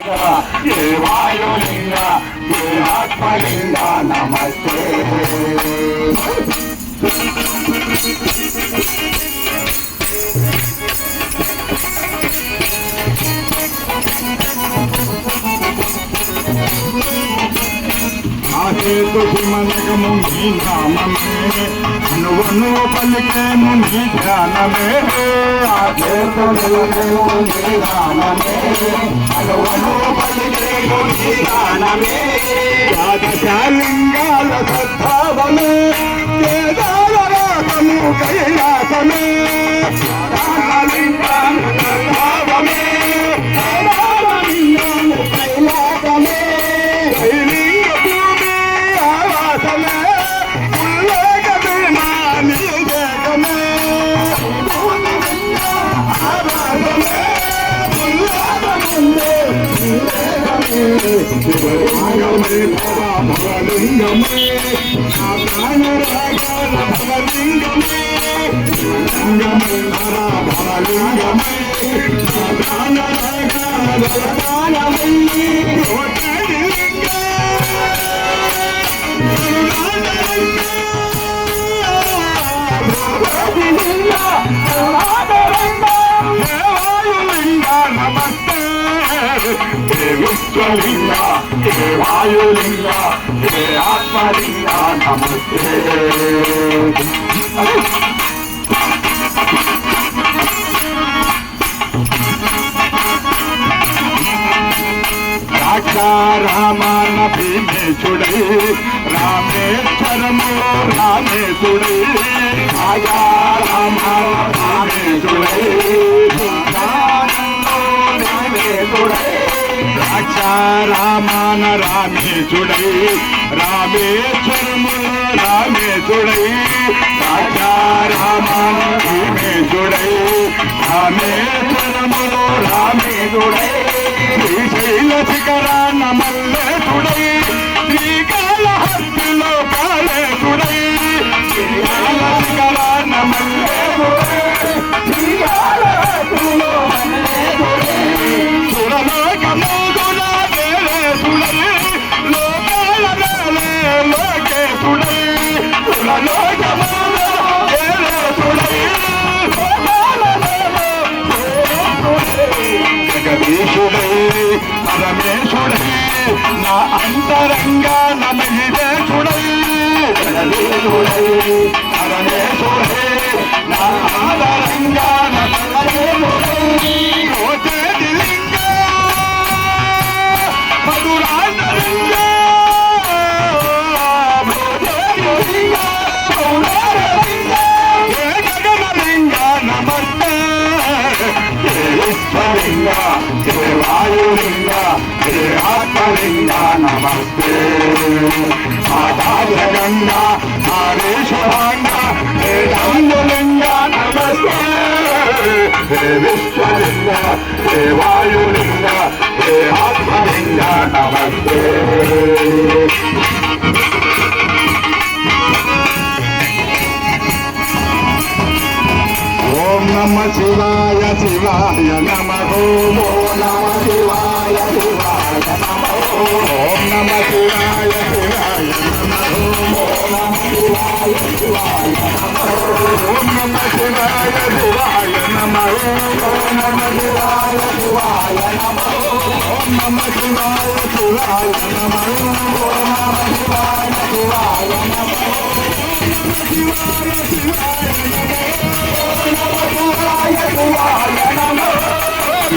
ये वायुलिंग ये आत्मलिंग नमस्ते आगे तुझी मनगमु नी नाम में अनुवनु पलके मुनि ध्यान में आगे तुझी मनगमु नी नाम में अनुवनु पलके मुनि ध्यान में द्वादशालिंगाल सद्भाव में केदारनाथनु कैलास में द्वादशालिंगाल सद्भाव में केदारनाथनु कैलास में विश्वलिंग हे वायुलिंग हे आत्मलिंग नमस्ते राजा रामान भीमे छुड़े रामेश्वरमो रामे सुड़े राजा रामान भीमे छुड़े रामे सुड़े राजा रामान रामे जुड़े रामेश्वर रामे जुड़े राजा रामान भीमे जुड़े रामेश्वर रामे जुड़े श्रीशैल शिखर नमल्ले जुड़े श्रीकालहस्तिलो काले जुड़े श्रीकाल शिखर नमल्ले जुड़े श्रीकालहस्तिलो काले जुड़े सुरलो कमो परमेश्वरे ना अंतरंग नमहिरे छुड़े परमेश्वरे ना आदरंग नमहिरे होते दिलिंग मधुरानलिंग गगनलिंग नमस्ते विश्वलिंग हे वायुलिंग हे आत्मलिंग नमस्ते आधार्य गंगा हरेश्वरांग हे शंभुलिंग नमस्ते हे विश्वलिंग हे वायुलिंग हे आत्मलिंग नमस्ते ओम नमः शिवाय शिवाय नमः ओम नमः शिवाय शिवाय नमः ओम नमः शिवाय शिवाय नमः ओम नमः शिवाय शिवाय नमः ओम नमः शिवाय शिवाय नमः ओम नमः शिवाय शिवाय नमः ओम नमः शिवाय शिवाय नमः ओम नमः शिवाय शिवाय नमः शिवाय शिवाय नमः शिवाय शिवाय नमः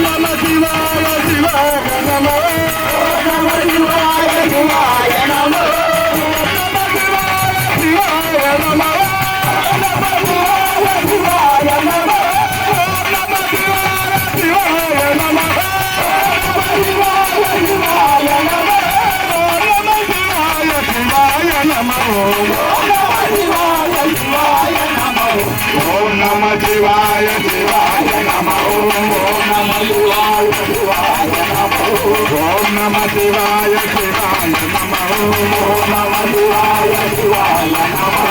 नमः शिवाय शिवाय नमः नमः शिवाय नमः नमः शिवाय नमः नमः शिवाय शिवाय नमः नमः शिवाय शिवाय नमः नमः शिवाय शिवाय नमः ओम नमः शिवाय शिवाय नमः ओम नमः शिवाय शिवाय नमः ओम नमः शिवाय शिवाय नमः ओम नमः शिवाय शिवाय नमः